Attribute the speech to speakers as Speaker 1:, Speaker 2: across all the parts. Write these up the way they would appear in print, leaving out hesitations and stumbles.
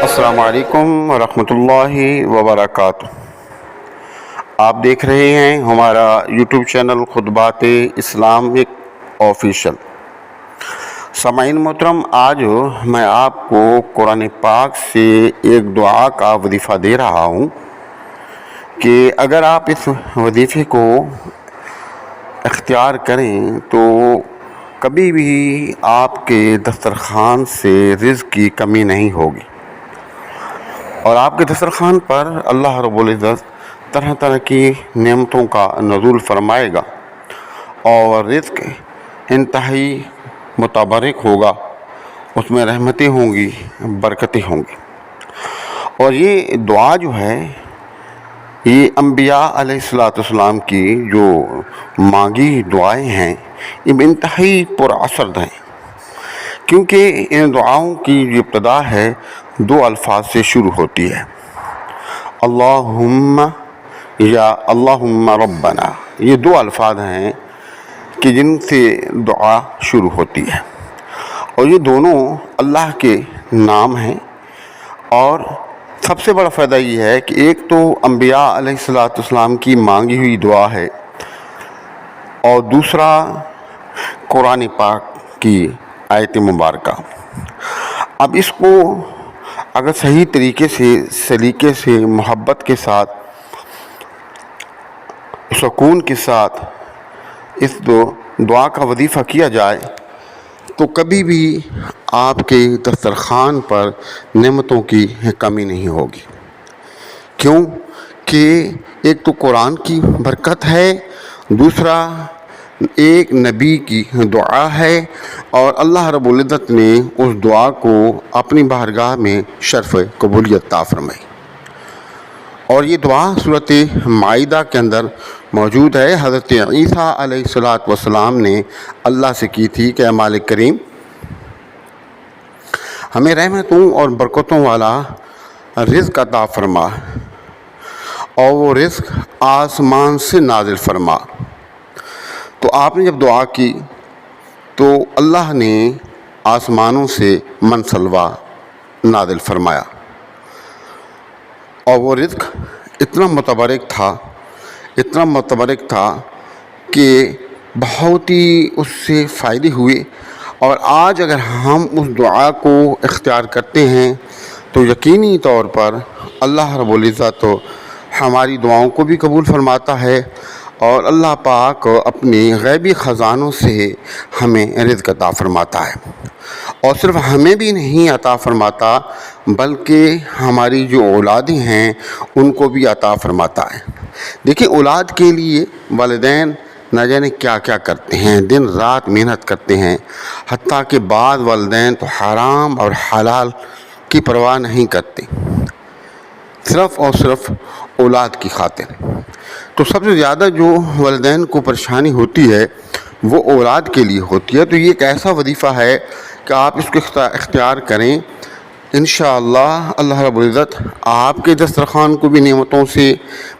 Speaker 1: السلام علیکم ورحمۃ اللہ وبرکاتہ۔ آپ دیکھ رہے ہیں ہمارا یوٹیوب چینل خطبات اسلامک آفیشل۔ سامعین محترم، آج میں آپ کو قرآن پاک سے ایک دعا کا وظیفہ دے رہا ہوں کہ اگر آپ اس وظیفے کو اختیار کریں تو کبھی بھی آپ کے دسترخوان سے رزق کی کمی نہیں ہوگی، اور آپ کے دسترخوان پر اللہ رب العزت طرح طرح کی نعمتوں کا نزول فرمائے گا، اور رزق انتہائی متبرک ہوگا، اس میں رحمتیں ہوں گی، برکتیں ہوں گی۔ اور یہ دعا جو ہے، یہ انبیاء علیہ السلام کی جو مانگی دعائیں ہیں، یہ انتہائی پر اثر ہیں، کیونکہ ان دعاؤں کی جو ابتدا ہے دو الفاظ سے شروع ہوتی ہے، اللہم یا اللہم ربنا۔ یہ دو الفاظ ہیں کہ جن سے دعا شروع ہوتی ہے، اور یہ دونوں اللہ کے نام ہیں۔ اور سب سے بڑا فائدہ یہ ہے کہ ایک تو انبیاء علیہ السلام کی مانگی ہوئی دعا ہے، اور دوسرا قرآن پاک کی آیت مبارکہ۔ اب اس کو اگر صحیح طریقے سے، سلیقے سے، محبت کے ساتھ، سکون کے ساتھ اس دعا کا وظیفہ کیا جائے تو کبھی بھی آپ کے دسترخوان پر نعمتوں کی کمی نہیں ہوگی۔ کیوں کہ ایک تو قرآن کی برکت ہے، دوسرا ایک نبی کی دعا ہے، اور اللہ رب العزت نے اس دعا کو اپنی بارگاہ میں شرف قبولیت عطا فرمائی۔ اور یہ دعا سورۃ مائدہ کے اندر موجود ہے۔ حضرت عیسیٰ علیہ السلام نے اللہ سے کی تھی کہ اے مالک کریم، ہمیں رحمتوں اور برکتوں والا رزق عطا فرما، اور وہ رزق آسمان سے نازل فرما۔ تو آپ نے جب دعا کی تو اللہ نے آسمانوں سے من سلوا نازل فرمایا، اور وہ رزق اتنا متبرک تھا کہ بہت ہی اس سے فائدے ہوئے۔ اور آج اگر ہم اس دعا کو اختیار کرتے ہیں تو یقینی طور پر اللہ رب العزت ہماری دعاؤں کو بھی قبول فرماتا ہے، اور اللہ پاک اپنے غیبی خزانوں سے ہمیں رزق عطا فرماتا ہے۔ اور صرف ہمیں بھی نہیں عطا فرماتا بلکہ ہماری جو اولادیں ہیں ان کو بھی عطا فرماتا ہے۔ دیکھیں، اولاد کے لیے والدین نہ جانے کیا کیا کرتے ہیں، دن رات محنت کرتے ہیں، حتیٰ کہ بعض والدین تو حرام اور حلال کی پرواہ نہیں کرتے، صرف اور صرف اولاد کی خاطر۔ تو سب سے زیادہ جو والدین کو پریشانی ہوتی ہے وہ اولاد کے لیے ہوتی ہے۔ تو یہ ایک ایسا وظیفہ ہے کہ آپ اس کو اختیار کریں، انشاءاللہ اللہ رب العزت آپ کے دسترخوان کو بھی نعمتوں سے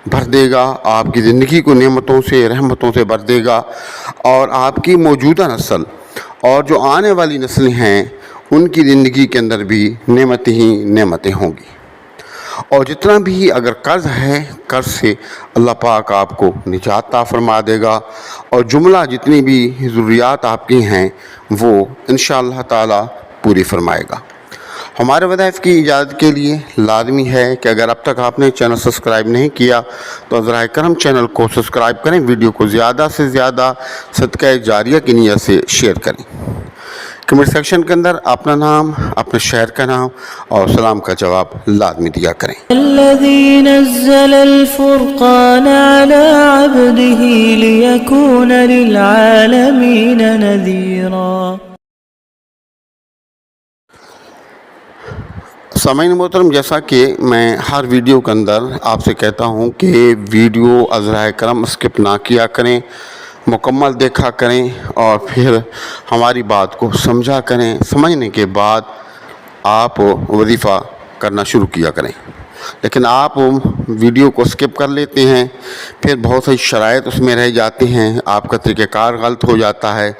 Speaker 1: بھر دے گا، آپ کی زندگی کو نعمتوں سے، رحمتوں سے بھر دے گا، اور آپ کی موجودہ نسل اور جو آنے والی نسلیں ہیں ان کی زندگی کے اندر بھی نعمتیں ہی نعمتیں ہوں گی۔ اور جتنا بھی اگر قرض ہے، قرض سے اللہ پاک آپ کو نجات عطا فرما دے گا، اور جملہ جتنی بھی ضروریات آپ کی ہیں وہ انشاءاللہ تعالی پوری فرمائے گا۔ ہمارے وظائف کی اجازت کے لیے لازمی ہے کہ اگر اب تک آپ نے چینل سبسکرائب نہیں کیا تو ذرائع کرم چینل کو سبسکرائب کریں، ویڈیو کو زیادہ سے زیادہ صدقہ جاریہ کی نیت سے شیئر کریں۔ کمنٹ سیکشن کے اندر اپنا نام، اپنے شہر کا نام اور سلام کا جواب لازمی دیا کریں۔
Speaker 2: الذي نزل الفرقان على عبده ليكون للعالمين نذيرا۔
Speaker 1: سامعین محترم، جیسا کہ میں ہر ویڈیو کے اندر آپ سے کہتا ہوں کہ ویڈیو ذرائع کرم اسکپ نہ کیا کریں، مکمل دیکھا کریں، اور پھر ہماری بات کو سمجھا کریں۔ سمجھنے کے بعد آپ وظیفہ کرنا شروع کیا کریں۔ لیکن آپ ویڈیو کو اسکپ کر لیتے ہیں، پھر بہت سی شرائط اس میں رہ جاتی ہیں، آپ کا طریقہ کار غلط ہو جاتا ہے،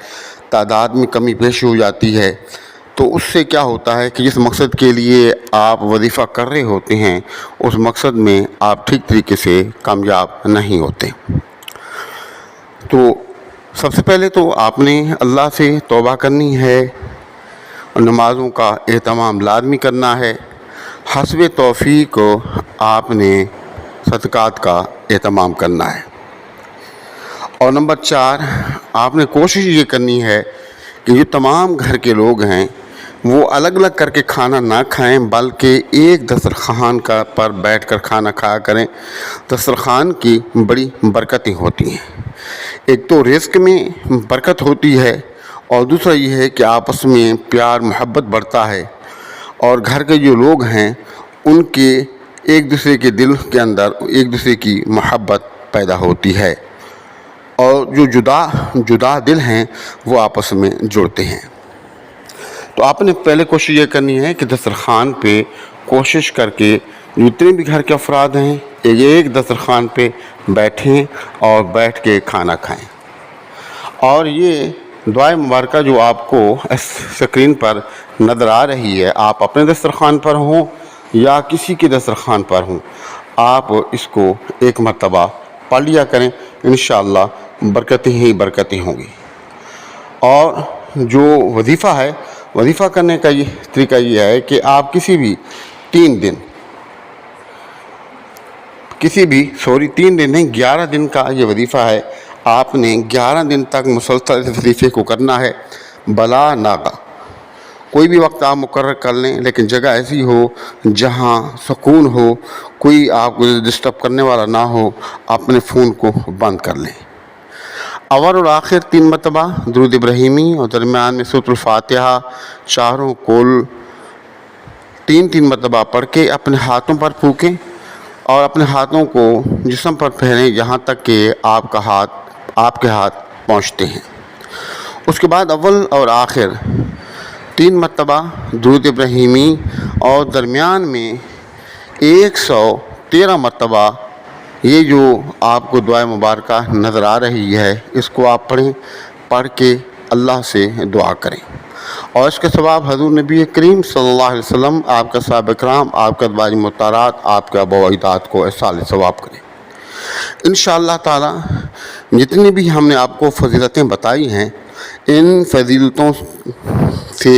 Speaker 1: تعداد میں کمی پیش ہو جاتی ہے، تو اس سے کیا ہوتا ہے کہ جس مقصد کے لیے آپ وظیفہ کر رہے ہوتے ہیں اس مقصد میں آپ ٹھیک طریقے سے کامیاب نہیں ہوتے۔ تو سب سے پہلے تو آپ نے اللہ سے توبہ کرنی ہے، نمازوں کا اہتمام لازمی کرنا ہے، حسب توفیق آپ نے صدقات کا اہتمام کرنا ہے، اور نمبر 4 آپ نے کوشش یہ کرنی ہے کہ جو تمام گھر کے لوگ ہیں وہ الگ الگ کر کے کھانا نہ کھائیں، بلکہ ایک دسترخوان پر بیٹھ کر کھانا کھایا کریں۔ دسترخوان کی بڑی برکتیں ہوتی ہیں، ایک تو رزق میں برکت ہوتی ہے، اور دوسرا یہ ہے کہ آپس میں پیار محبت بڑھتا ہے، اور گھر کے جو لوگ ہیں ان کے ایک دوسرے کے دل کے اندر ایک دوسرے کی محبت پیدا ہوتی ہے، اور جو جدا دل ہیں وہ آپس میں جڑتے ہیں۔ تو آپ نے پہلے کوشش یہ کرنی ہے کہ دسترخوان پہ کوشش کر کے جتنے بھی گھر کے افراد ہیں ایک دسترخوان پہ بیٹھیں اور بیٹھ کے کھانا کھائیں۔ اور یہ دعائے مبارکہ جو آپ کو اسکرین پر نظر آ رہی ہے، آپ اپنے دسترخوان پر ہوں یا کسی کے دسترخوان پر ہوں، آپ اس کو ایک مرتبہ پڑھ لیا کریں، انشاءاللہ برکتیں ہی برکتیں ہوں گی۔ اور جو وظیفہ ہے، وظیفہ کرنے کا یہ طریقہ یہ ہے کہ آپ کسی بھی 3 دن نہیں 11 دن کا یہ وظیفہ ہے، آپ نے 11 دن تک مسلسل اس وظیفے کو کرنا ہے بلا ناغہ۔ کوئی بھی وقت آپ مقرر کر لیں، لیکن جگہ ایسی ہو جہاں سکون ہو، کوئی آپ کو ڈسٹرب کرنے والا نہ ہو، اپنے فون کو بند کر لیں۔ اول اور آخر 3 مرتبہ درود ابراہیمی، اور درمیان میں سورۃ الفاتحہ چاروں کل 3 مرتبہ پڑھ کے اپنے ہاتھوں پر پھونکیں، اور اپنے ہاتھوں کو جسم پر پھیریں یہاں تک کہ آپ کے ہاتھ پہنچتے ہیں۔ اس کے بعد اول اور آخر 3 مرتبہ درود ابراہیمی، اور درمیان میں 113 مرتبہ یہ جو آپ کو دعائے مبارکہ نظر آ رہی ہے اس کو آپ پڑھ کے اللہ سے دعا کریں، اور اس کے ثواب حضور نبی کریم صلی اللہ علیہ وسلم، آپ کا صحابہ کرام، آپ کا ازواج مطہرات، آپ کے آباء و اجداد کو احصال ثواب کریں۔ انشاءاللہ تعالی جتنی بھی ہم نے آپ کو فضیلتیں بتائی ہیں، ان فضیلتوں سے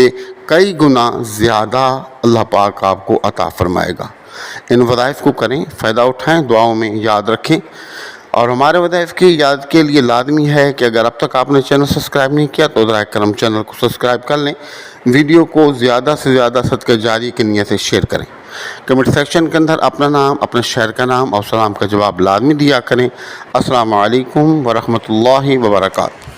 Speaker 1: کئی گنا زیادہ اللہ پاک آپ کو عطا فرمائے گا۔ ان وظائف کو کریں، فائدہ اٹھائیں، دعاؤں میں یاد رکھیں، اور ہمارے وظائف کی یاد کے لیے لازمی ہے کہ اگر اب تک آپ نے چینل سبسکرائب نہیں کیا تو براہ کرم چینل کو سبسکرائب کر لیں، ویڈیو کو زیادہ سے زیادہ صدقہ جاری کی نیت سے شیئر کریں، کمنٹ سیکشن کے اندر اپنا نام، اپنے شہر کا نام اور سلام کا جواب لازمی دیا کریں۔ السلام علیکم ورحمۃ اللہ وبرکاتہ۔